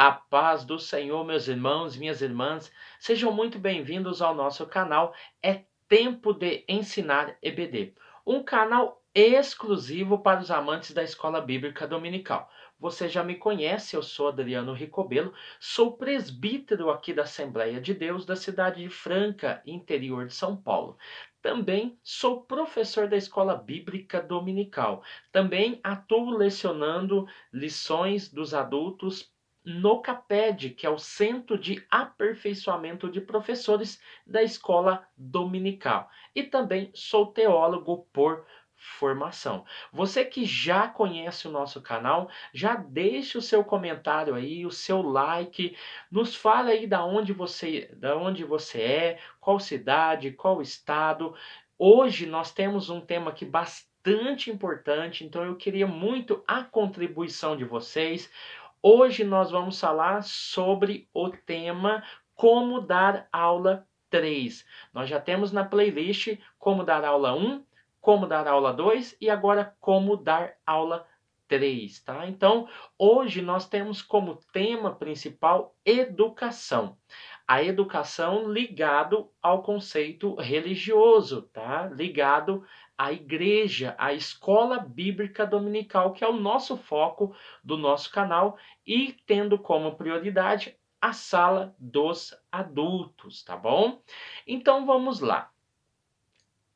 A paz do Senhor, meus irmãos, minhas irmãs, sejam muito bem-vindos ao nosso canal. É Tempo de Ensinar EBD, um canal exclusivo para os amantes da Escola Bíblica Dominical. Você já me conhece, eu sou Adriano Ricobelo, sou presbítero aqui da Assembleia de Deus da cidade de Franca, interior de São Paulo. Também sou professor da Escola Bíblica Dominical. Também atuo lecionando lições dos adultos no CAPED, que é o Centro de Aperfeiçoamento de Professores da Escola Dominical. E também sou teólogo por formação. Você que já conhece o nosso canal, já deixa o seu comentário aí, o seu like, nos fala aí da onde você é, qual cidade, qual estado. Hoje nós temos um tema aqui bastante importante, então eu queria muito a contribuição de vocês. Hoje nós vamos falar sobre o tema Como dar aula 3. Nós já temos na playlist Como dar aula 1, Como dar aula 2 e agora Como dar aula 3, tá? Então, hoje nós temos como tema principal educação. A educação ligado ao conceito religioso, tá? Ligado à igreja, à escola bíblica dominical, que é o nosso foco do nosso canal e tendo como prioridade a sala dos adultos, tá bom? Então vamos lá.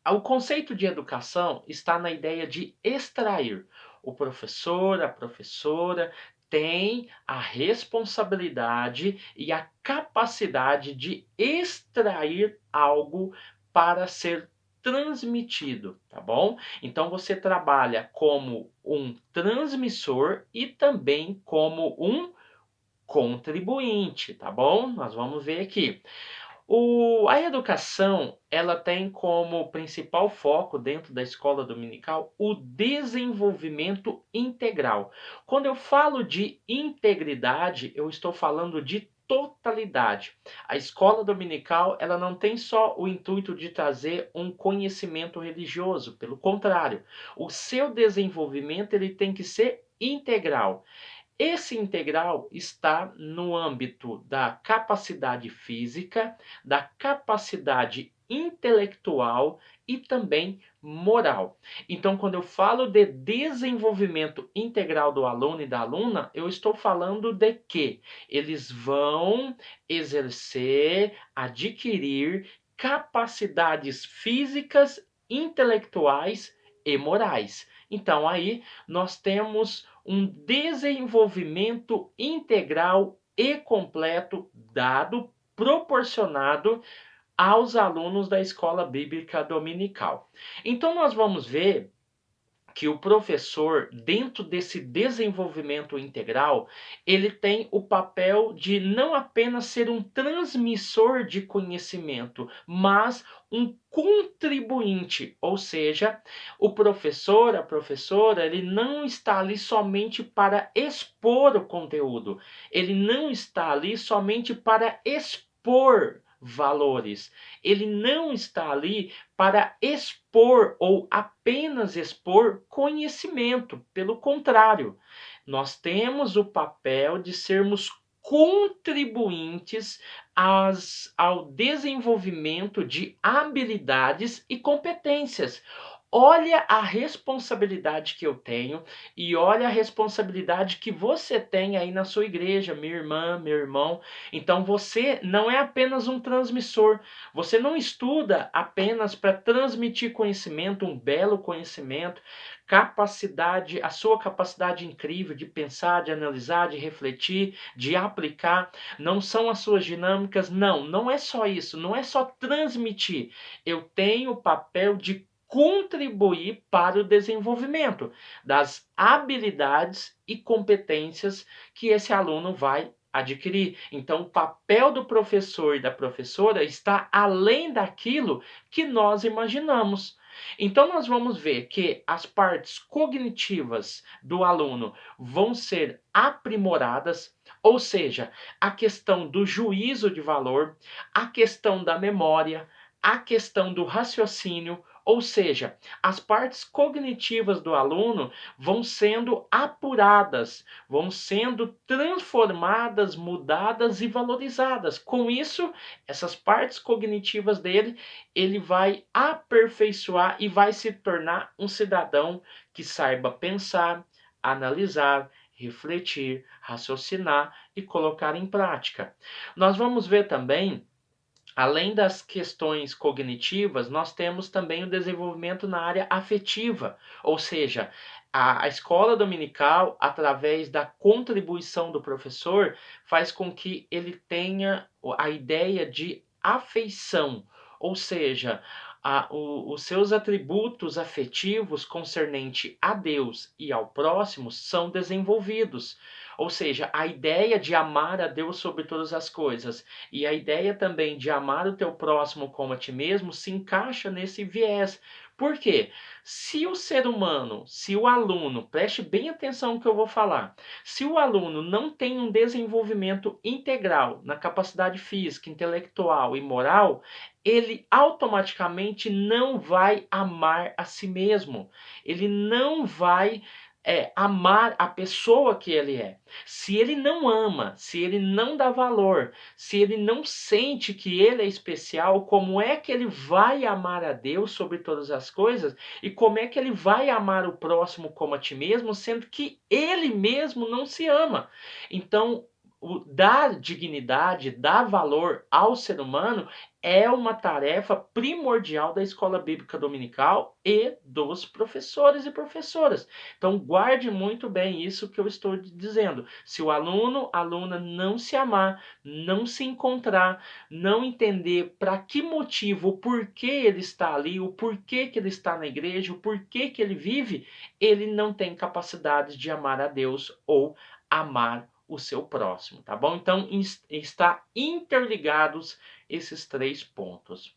O conceito de educação está na ideia de extrair. O professor, a professora tem a responsabilidade e a capacidade de extrair algo para ser transmitido, tá bom? Então você trabalha como um transmissor e também como um contribuinte, tá bom? Nós vamos ver aqui. A educação, ela tem como principal foco dentro da escola dominical o desenvolvimento integral. Quando eu falo de integridade, eu estou falando de totalidade. A escola dominical, ela não tem só o intuito de trazer um conhecimento religioso, pelo contrário, o seu desenvolvimento ele tem que ser integral. Esse integral está no âmbito da capacidade física, da capacidade intelectual e também moral. Então, quando eu falo de desenvolvimento integral do aluno e da aluna, eu estou falando de que eles vão exercer, adquirir capacidades físicas, intelectuais e morais. Então, aí nós temos um desenvolvimento integral e completo dado, proporcionado aos alunos da escola bíblica dominical. Então nós vamos ver que o professor, dentro desse desenvolvimento integral, ele tem o papel de não apenas ser um transmissor de conhecimento, mas um contribuinte, ou seja, o professor, a professora, ele não está ali somente para expor o conteúdo, ele não está ali somente para expor valores, ele não está ali para expor ou apenas expor conhecimento. Pelo contrário, nós temos o papel de sermos contribuintes ao desenvolvimento de habilidades e competências. Olha a responsabilidade que eu tenho e olha a responsabilidade que você tem aí na sua igreja, minha irmã, meu irmão. Então você não é apenas um transmissor, você não estuda apenas para transmitir conhecimento, um belo conhecimento, capacidade, a sua capacidade incrível de pensar, de analisar, de refletir, de aplicar, não são as suas dinâmicas, não é só isso, não é só transmitir. Eu tenho o papel de contribuir para o desenvolvimento das habilidades e competências que esse aluno vai adquirir. Então, o papel do professor e da professora está além daquilo que nós imaginamos. Então, nós vamos ver que as partes cognitivas do aluno vão ser aprimoradas, ou seja, a questão do juízo de valor, a questão da memória, a questão do raciocínio, Ou seja, as partes cognitivas do aluno vão sendo apuradas, vão sendo transformadas, mudadas e valorizadas. Com isso, essas partes cognitivas dele, ele vai aperfeiçoar e vai se tornar um cidadão que saiba pensar, analisar, refletir, raciocinar e colocar em prática. Nós vamos ver também, além das questões cognitivas, nós temos também o desenvolvimento na área afetiva, ou seja, a escola dominical, através da contribuição do professor, faz com que ele tenha a ideia de afeição, ou seja, os seus atributos afetivos concernente a Deus e ao próximo são desenvolvidos. Ou seja, a ideia de amar a Deus sobre todas as coisas e a ideia também de amar o teu próximo como a ti mesmo se encaixa nesse viés. Por quê? Se o ser humano, se o aluno, preste bem atenção no que eu vou falar, se o aluno não tem um desenvolvimento integral na capacidade física, intelectual e moral, ele automaticamente não vai amar a si mesmo. Ele não vai amar a pessoa que ele é. Se ele não ama, se ele não dá valor, se ele não sente que ele é especial, como é que ele vai amar a Deus sobre todas as coisas? E como é que ele vai amar o próximo como a ti mesmo, sendo que ele mesmo não se ama? Então, dar dignidade, dar valor ao ser humano é uma tarefa primordial da escola bíblica dominical e dos professores e professoras. Então, guarde muito bem isso que eu estou dizendo. Se o aluno, a aluna não se amar, não se encontrar, não entender para que motivo, o porquê ele está ali, o porquê que ele está na igreja, o porquê que ele vive, ele não tem capacidade de amar a Deus ou amar o seu próximo, tá bom? Então, está interligados esses 3 pontos.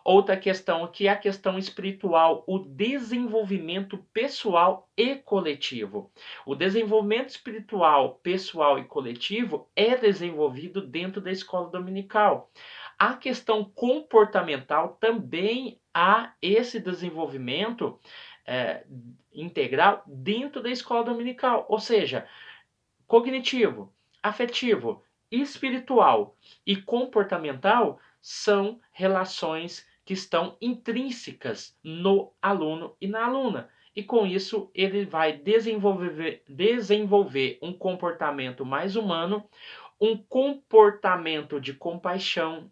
Outra questão que é a questão espiritual, o desenvolvimento pessoal e coletivo. O desenvolvimento espiritual, pessoal e coletivo é desenvolvido dentro da escola dominical. A questão comportamental também há esse desenvolvimento integral dentro da escola dominical, ou seja, cognitivo, afetivo, espiritual e comportamental são relações que estão intrínsecas no aluno e na aluna. E com isso ele vai desenvolver um comportamento mais humano, um comportamento de compaixão,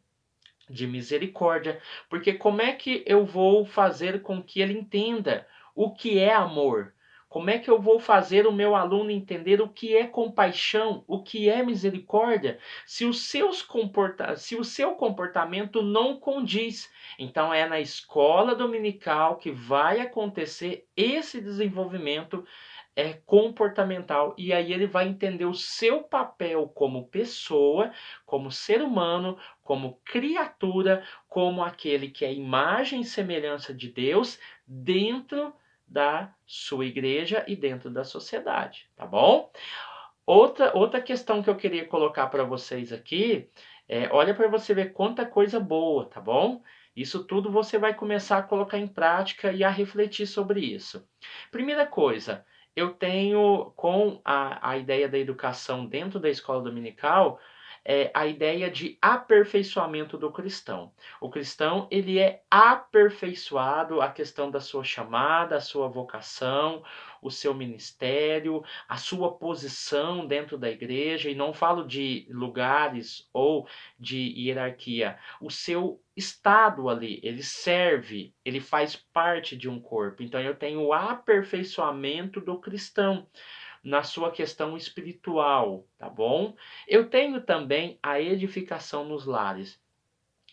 de misericórdia, porque como é que eu vou fazer com que ele entenda o que é amor? Como é que eu vou fazer o meu aluno entender o que é compaixão, o que é misericórdia, se se o seu comportamento não condiz? Então é na escola dominical que vai acontecer esse desenvolvimento comportamental, e aí ele vai entender o seu papel como pessoa, como ser humano, como criatura, como aquele que é imagem e semelhança de Deus dentro da sua igreja e dentro da sociedade, tá bom? Outra questão que eu queria colocar para vocês aqui olha para você ver quanta coisa boa, tá bom? Isso tudo você vai começar a colocar em prática e a refletir sobre isso. Primeira coisa, eu tenho com a ideia da educação dentro da escola dominical a ideia de aperfeiçoamento do cristão. O cristão ele é aperfeiçoado a questão da sua chamada, a sua vocação, o seu ministério, a sua posição dentro da igreja, e não falo de lugares ou de hierarquia, o seu estado ali, ele serve, ele faz parte de um corpo. Então eu tenho o aperfeiçoamento do cristão na sua questão espiritual, tá bom? Eu tenho também a edificação nos lares.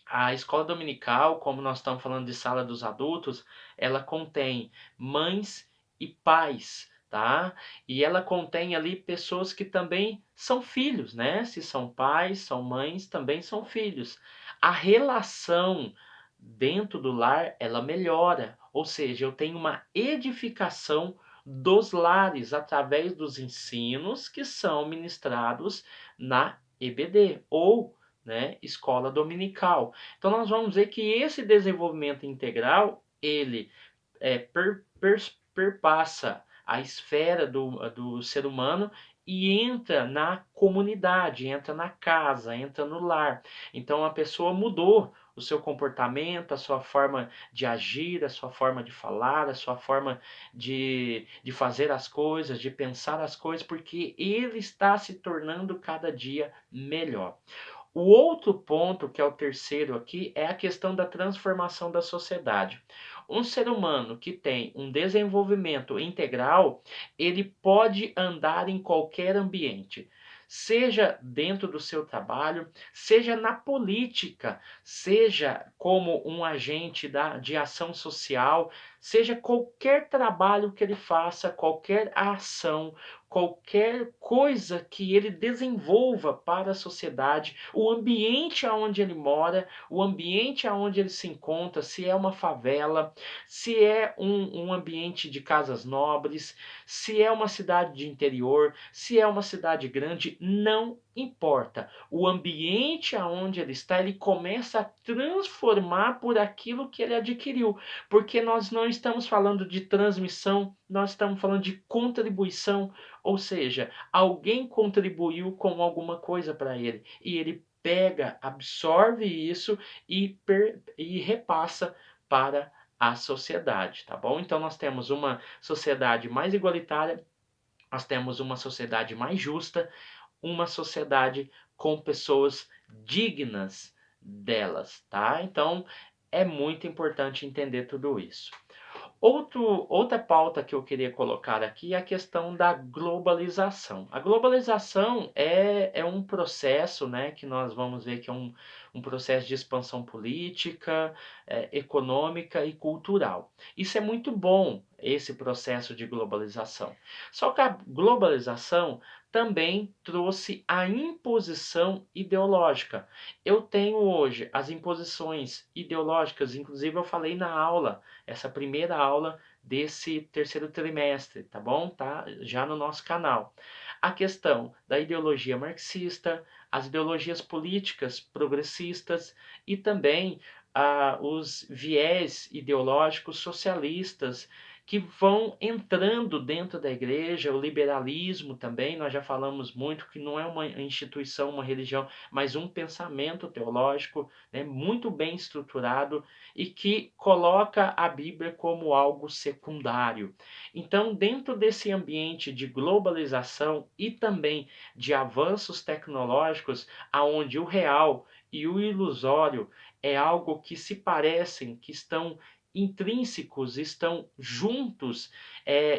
A escola dominical, como nós estamos falando de sala dos adultos, ela contém mães e pais, tá? E ela contém ali pessoas que também são filhos, né? Se são pais, são mães, também são filhos. A relação dentro do lar, ela melhora, ou seja, eu tenho uma edificação dos lares através dos ensinos que são ministrados na EBD ou escola dominical. Então nós vamos ver que esse desenvolvimento integral ele perpassa a esfera do ser humano e entra na comunidade, entra na casa, entra no lar. Então a pessoa mudou o seu comportamento, a sua forma de agir, a sua forma de falar, a sua forma de fazer as coisas, de pensar as coisas, porque ele está se tornando cada dia melhor. O outro ponto, que é o terceiro aqui, é a questão da transformação da sociedade. Um ser humano que tem um desenvolvimento integral, ele pode andar em qualquer ambiente, seja dentro do seu trabalho, seja na política, seja como um agente de ação social, seja qualquer trabalho que ele faça, qualquer ação, qualquer coisa que ele desenvolva para a sociedade, o ambiente aonde ele mora, o ambiente aonde ele se encontra, se é uma favela, se é um ambiente de casas nobres, se é uma cidade de interior, se é uma cidade grande, não importa. O ambiente aonde ele está, ele começa a transformar por aquilo que ele adquiriu, porque nós não estamos falando de transmissão, nós estamos falando de contribuição, ou seja, alguém contribuiu com alguma coisa para ele e ele pega, absorve isso e repassa para a sociedade, tá bom? Então nós temos uma sociedade mais igualitária, nós temos uma sociedade mais justa, uma sociedade com pessoas dignas delas, tá? Então é muito importante entender tudo isso. Outra pauta que eu queria colocar aqui é a questão da globalização. A globalização é um processo, né, que nós vamos ver que é um processo de expansão política, econômica e cultural. Isso é muito bom, esse processo de globalização. Só que a globalização também trouxe a imposição ideológica. Eu tenho hoje as imposições ideológicas, inclusive eu falei na aula, essa primeira aula desse terceiro trimestre, tá bom? Tá já no nosso canal. A questão da ideologia marxista, as ideologias políticas progressistas e também os viés ideológicos socialistas que vão entrando dentro da igreja, o liberalismo também, nós já falamos muito que não é uma instituição, uma religião, mas um pensamento teológico, né, muito bem estruturado e que coloca a Bíblia como algo secundário. Então, dentro desse ambiente de globalização e também de avanços tecnológicos, aonde o real e o ilusório é algo que se parecem, que estão intrínsecos, estão juntos,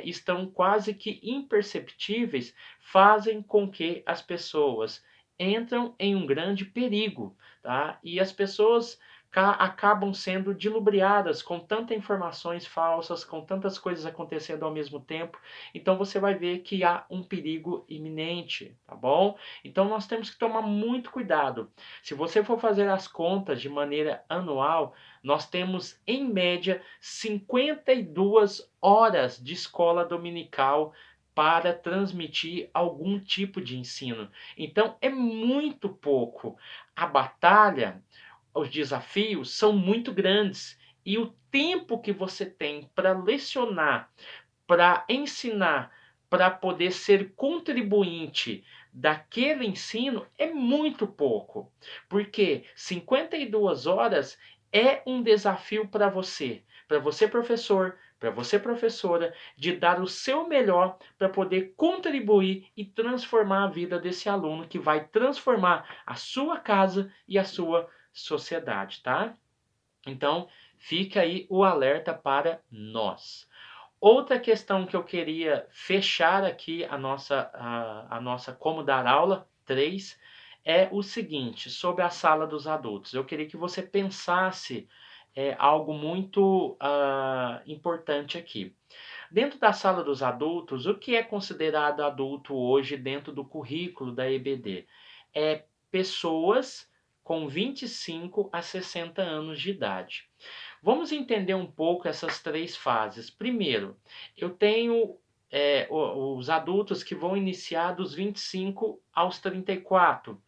estão quase que imperceptíveis, fazem com que as pessoas entram em um grande perigo, tá? E as pessoas acabam sendo dilubriadas com tantas informações falsas, com tantas coisas acontecendo ao mesmo tempo. Então você vai ver que há um perigo iminente, tá bom? Então nós temos que tomar muito cuidado. Se você for fazer as contas de maneira anual, nós temos em média 52 horas de escola dominical para transmitir algum tipo de ensino. Então é muito pouco. A batalha, os desafios são muito grandes e o tempo que você tem para lecionar, para ensinar, para poder ser contribuinte daquele ensino é muito pouco. Porque 52 horas é um desafio para você professor, para você professora, de dar o seu melhor para poder contribuir e transformar a vida desse aluno que vai transformar a sua casa e a sua sociedade, tá? Então, fica aí o alerta para nós. Outra questão que eu queria fechar aqui a nossa Como Dar Aula 3 é o seguinte, sobre a sala dos adultos. Eu queria que você pensasse algo muito importante aqui. Dentro da sala dos adultos, o que é considerado adulto hoje dentro do currículo da EBD? É pessoas com 25 a 60 anos de idade. Vamos entender um pouco essas três fases. Primeiro, eu tenho os adultos que vão iniciar dos 25 aos 34.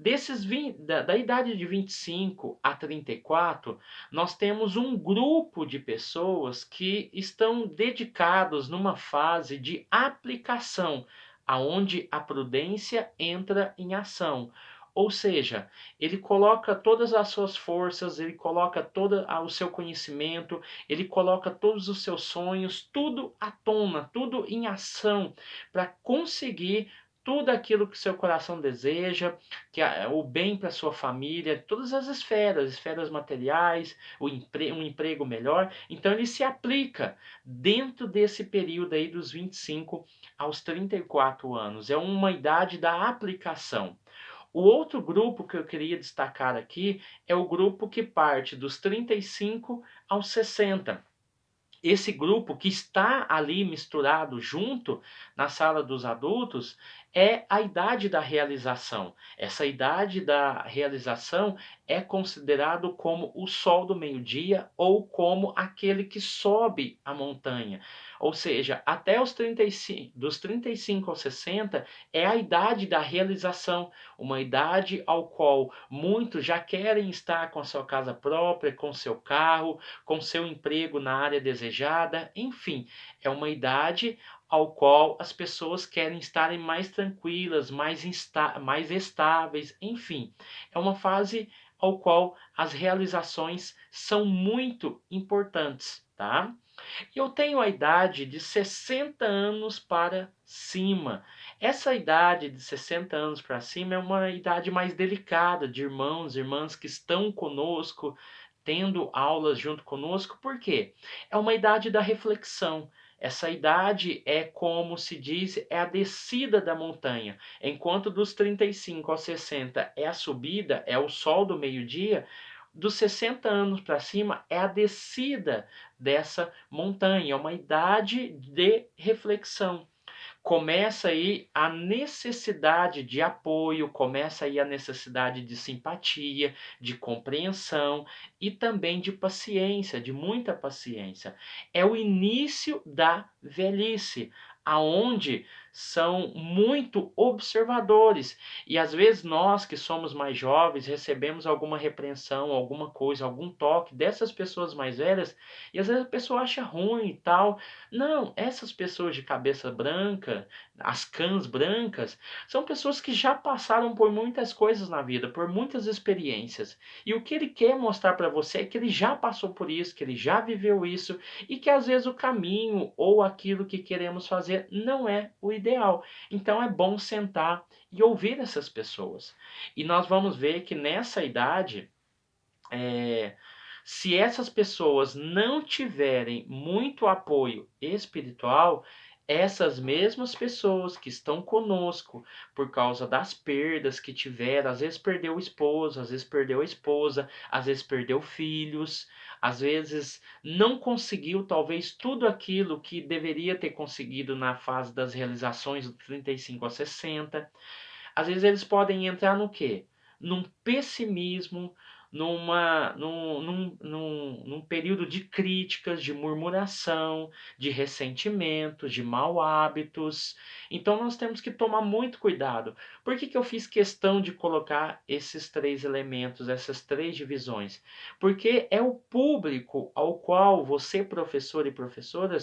Da idade de 25 a 34, nós temos um grupo de pessoas que estão dedicados numa fase de aplicação, aonde a prudência entra em ação. Ou seja, ele coloca todas as suas forças, ele coloca todo o seu conhecimento, ele coloca todos os seus sonhos, tudo à tona, tudo em ação, para conseguir tudo aquilo que seu coração deseja, o bem para sua família, todas as esferas materiais, um emprego melhor. Então ele se aplica dentro desse período aí dos 25 aos 34 anos. É uma idade da aplicação. O outro grupo que eu queria destacar aqui é o grupo que parte dos 35 aos 60. Esse grupo que está ali misturado junto na sala dos adultos é a idade da realização. Essa idade da realização é considerado como o sol do meio-dia ou como aquele que sobe a montanha. Ou seja, até os 35, dos 35 aos 60 é a idade da realização, uma idade ao qual muitos já querem estar com a sua casa própria, com seu carro, com seu emprego na área desejada, enfim, é uma idade ao qual as pessoas querem estarem mais tranquilas, mais estáveis, enfim, é uma fase ao qual as realizações são muito importantes, tá? Eu tenho a idade de 60 anos para cima. Essa idade de 60 anos para cima é uma idade mais delicada de irmãos, irmãs que estão conosco, tendo aulas junto conosco. Por quê? É uma idade da reflexão. Essa idade é como se diz, é a descida da montanha. Enquanto dos 35 aos 60 é a subida, é o sol do meio-dia, dos 60 anos para cima é a descida dessa montanha, é uma idade de reflexão. Começa aí a necessidade de apoio, começa aí a necessidade de simpatia, de compreensão e também de paciência, de muita paciência. É o início da velhice, aonde são muito observadores e às vezes nós que somos mais jovens recebemos alguma repreensão, alguma coisa, algum toque dessas pessoas mais velhas e às vezes a pessoa acha ruim e tal. Não, essas pessoas de cabeça branca, as cãs brancas, são pessoas que já passaram por muitas coisas na vida, por muitas experiências. E o que ele quer mostrar para você é que ele já passou por isso, que ele já viveu isso e que às vezes o caminho ou aquilo que queremos fazer não é o ideal. Então é bom sentar e ouvir essas pessoas. E nós vamos ver que nessa idade, se essas pessoas não tiverem muito apoio espiritual, essas mesmas pessoas que estão conosco por causa das perdas que tiveram, às vezes perdeu o esposo, às vezes perdeu a esposa, às vezes perdeu filhos, às vezes não conseguiu talvez tudo aquilo que deveria ter conseguido na fase das realizações do 35 a 60. Às vezes eles podem entrar no quê? Num pessimismo, num período de críticas, de murmuração, de ressentimentos, de mau hábitos. Então nós temos que tomar muito cuidado. Por que eu fiz questão de colocar esses três elementos, essas três divisões? Porque é o público ao qual você, professor e professora,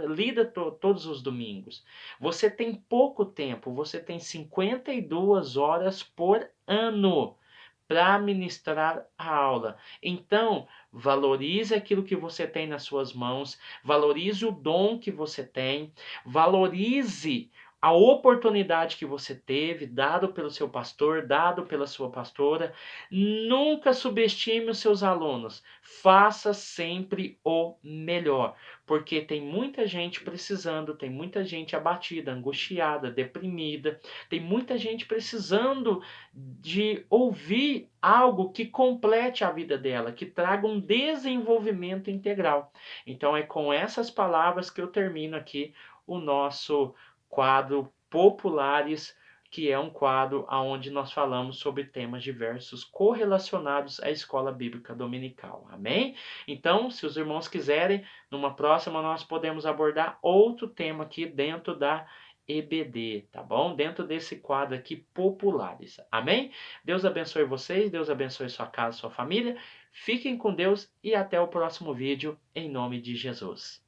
lida todos os domingos. Você tem pouco tempo, você tem 52 horas por ano para ministrar a aula. Então, valorize aquilo que você tem nas suas mãos, valorize o dom que você tem, valorize a oportunidade que você teve, dado pelo seu pastor, dado pela sua pastora. Nunca subestime os seus alunos. Faça sempre o melhor, porque tem muita gente precisando, tem muita gente abatida, angustiada, deprimida, tem muita gente precisando de ouvir algo que complete a vida dela, que traga um desenvolvimento integral. Então é com essas palavras que eu termino aqui o nosso quadro Populares, que é um quadro onde nós falamos sobre temas diversos correlacionados à escola bíblica dominical. Amém? Então, se os irmãos quiserem, numa próxima nós podemos abordar outro tema aqui dentro da EBD, tá bom? Dentro desse quadro aqui, Populares. Amém? Deus abençoe vocês, Deus abençoe sua casa, sua família. Fiquem com Deus e até o próximo vídeo, em nome de Jesus.